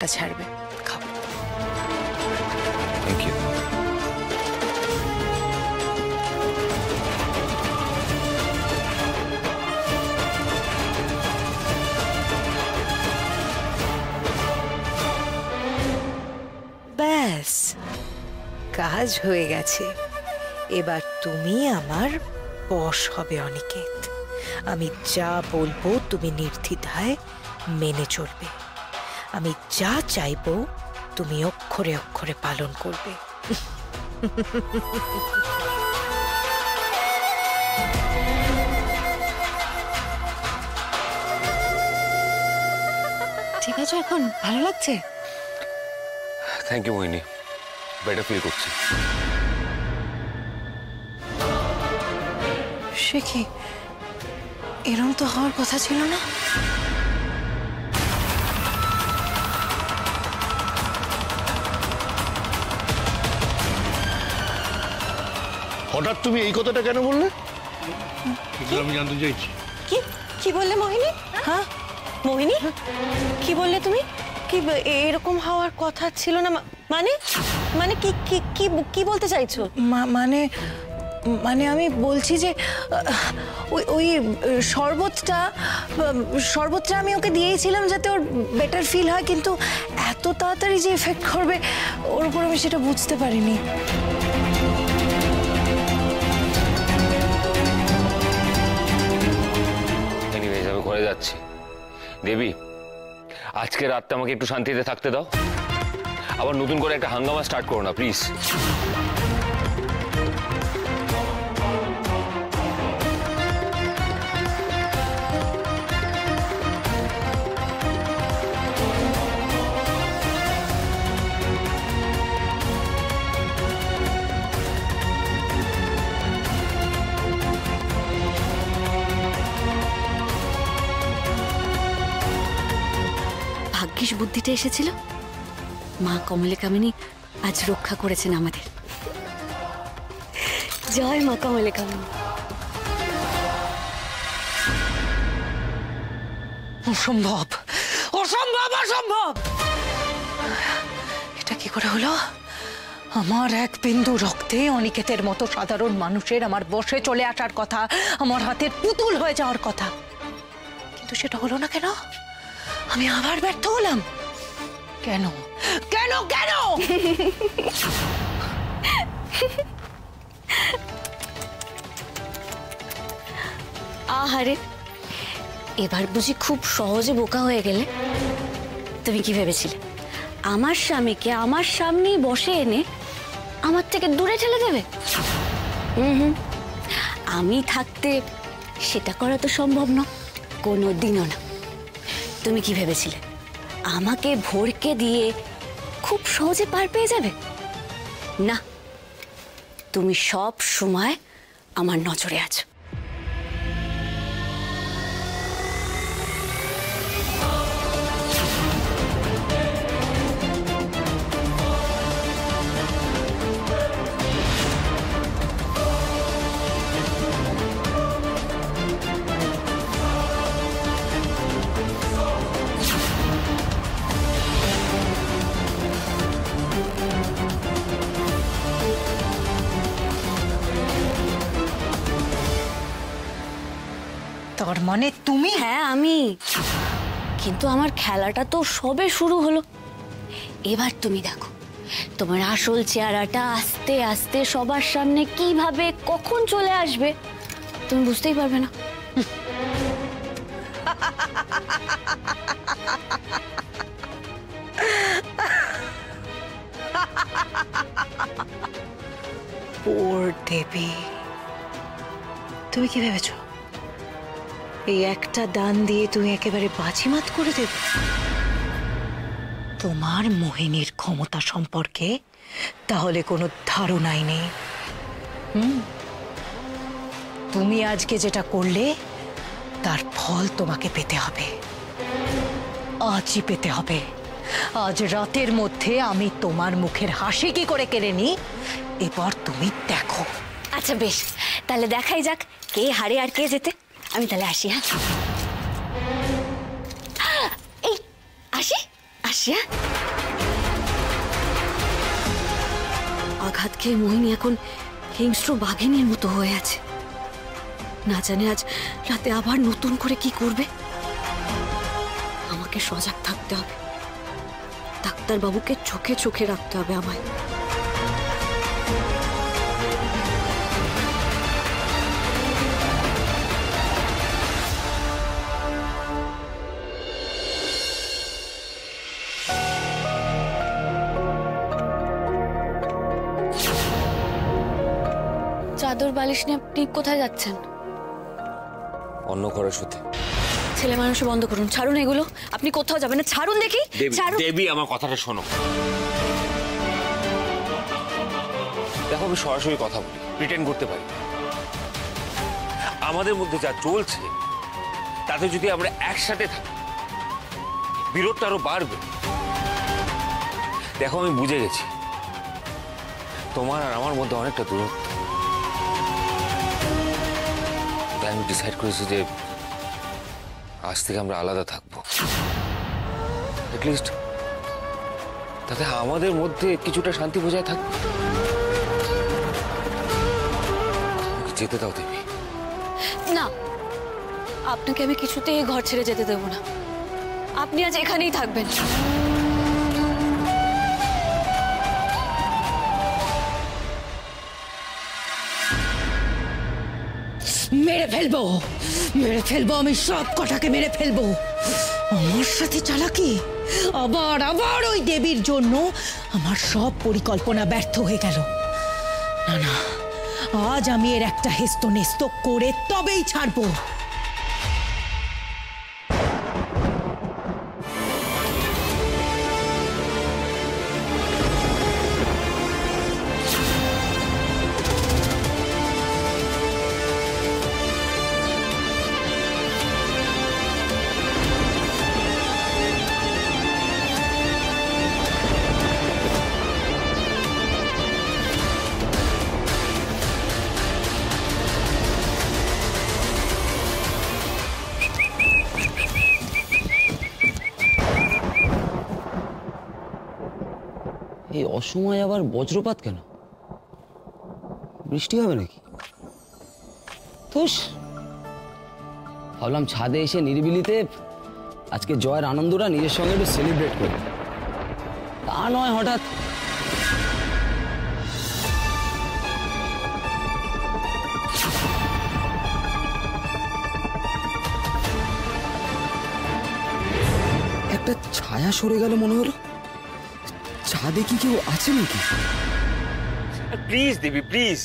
হাতটা ছাড়বে। খাও। Thank you. ব্যাস, কাজ হয়ে গেছে। এবার তুমি আমার বশ হবে অনিকেত। আমি যা বলবো তুমি নির্দ্বিধায় মেনে চলবে। আমি যা চাইবো তুমি অক্ষরে অক্ষরে পালন করবে। ঠিক আছে, এখন ভালো লাগছে? Thank you Mohini, better feel করছি। সে কি, এরম তো হওয়ার কথা ছিল না। হঠাৎ তুমি এই কথাটা কেন বললে? আমি জানতে চাইছি। কি কি বললে মোহিনী? হ্যাঁ মোহিনী, কি বললে তুমি? কি এরকম হওয়ার কথা ছিল না? মানে মানে কি কি কি কি বলতে চাইছো? মানে মানে আমি বলছি যে ওই শরবতটা আমি ওকে দিয়েছিলাম যাতে ওর বেটার ফিল হয়, কিন্তু এত তাড়াতাড়ি যে এফেক্ট করবে ওর উপর আমি সেটা বুঝতে পারিনি। এনিওয়েজ, আমি ঘরে যাচ্ছি। দেবী, আজকে রাতটা আমাকে একটু শান্তিতে থাকতে দাও। আবার নতুন করে একটা হাঙ্গামা স্টার্ট করো না প্লিজ। ভাগ্যিস বুদ্ধিটা এসেছিল। মা কমলিকামিনী আজ রক্ষা করেছেন আমাদের। জয় মা কমলিকামিনী। অসম্ভব, অসম্ভব, অসম্ভব! এটা কি করে হলো? আমার এক বিন্দু রক্তে অনিকেতের মতো সাধারণ মানুষের আমার বশে চলে আসার কথা, আমার হাতের পুতুল হয়ে যাওয়ার কথা, কিন্তু সেটা হলো না কেন? আমি আবার ব্যর্থ হলাম কেন? কেন কেন? আহারে, এবার বুঝি খুব সহজে বোকা হয়ে গেলে? তুমি কি ভেবেছিলে আমার স্বামীকে আমার সামনেই বসে এনে আমার থেকে দূরে ঠেলে দেবে? আমি থাকতে সেটা করা তো সম্ভব না, কোনো দিনও না। তুমি কি ভেবেছিলে আমাকে ভরকে দিয়ে খুব সহজে পার পেয়ে যাবে? না, তুমি সব সময় আমার নজরে আছো। তার মানে তুমি? হ্যাঁ আমি, কিন্তু আমার খেলাটা তো সবে শুরু হলো। এবার তুমি দেখো তোমার আসল চেহারাটা আস্তে আস্তে সবার সামনে কিভাবে কখন চলে আসবে তুমি বুঝতেই পারবে না। পোর দেবী, তুমি কি ভেবেছো এই একটা দান দিয়ে তুমি একেবারে বাজিমাত করে দেবে? তোমার মোহিনীর ক্ষমতা সম্পর্কে তাহলে কোনো ধারণাই নেই। তুমি আজকে যেটা করলে তার ফল তোমাকে পেতে হবে, আজই পেতে হবে। আজ রাতের মধ্যে আমি তোমার মুখের হাসি কি করে কেড়ে নিই এবার তুমি দেখো। আচ্ছা বেশ, তাহলে দেখাই যাক কে হারে আর কে জেতে। আমি তাহলে আসি। হ্যাঁ এই আসি আসি। আসি। হ্যাঁ, আঘাত খেয়ে মোহিনী এখন হিংস্র বাঘিনীর মতো হয়ে আছে। না জানে আজ রাতে আবার নতুন করে কি করবে। আমাকে সজাগ থাকতে হবে, ডাক্তারবাবুকে চোখে চোখে রাখতে হবে আমায়। চাদর বালিশ নিয়ে আপনি কোথায় যাচ্ছেন? অন্য ঘরে শুতে। ছেলে মানুষ বন্ধ করুন, ছাড়ুন এগুলো। আপনি কোথাও যাবেন না, ছাড়ুন দেখি। ছাড়ুন। দেবী, আমার কথাটা শোনো। দেখো, আমি সরাসরি কথা বলি, প্রিটেন্ড করতে পারি। আমাদের মধ্যে যা চলছে তাতে যদি আমরা একসাথে থাকি, বিরোধটা আরো বাড়বে। দেখো, আমি বুঝে গেছি তোমার আর আমার মধ্যে অনেকটা দূরত্ব। তাই আমি ডিসাইড করেছি যে আজ থেকে আমরা আলাদা থাকবো। অ্যাটলিস্ট তাতে আমাদের মধ্যে কিছুটা শান্তি বজায় থাকবে। যেতে দাও দেবী। না, আপনাকে আমি কিছুতেই ঘর ছেড়ে যেতে দেব না। আপনি আজ এখানেই থাকবেন। মেরে ফেলবো, মেরে ফেলবো, আমি সব কটাকে মেরে ফেলবো। আমার সাথে চালাকি, আবার আবার ওই দেবীর জন্য আমার সব পরিকল্পনা ব্যর্থ হয়ে গেল। না না, আজ আমি এর একটা হেস্ত নেস্ত করে তবেই ছাড়বো। এই অসময়ে আবার বজ্রপাত কেন? বৃষ্টি হবে নাকি? তুস, ভাবলাম ছাদে এসে নিরিবিলিতে আজকে জয়ের আনন্দটা নিজের সঙ্গে একটু সেলিব্রেট করি। তা নয়, হঠাৎ একটা ছায়া সরে গেল মনে হলো। ছাদে কি কেউ আছে নাকি? Please Devi, please.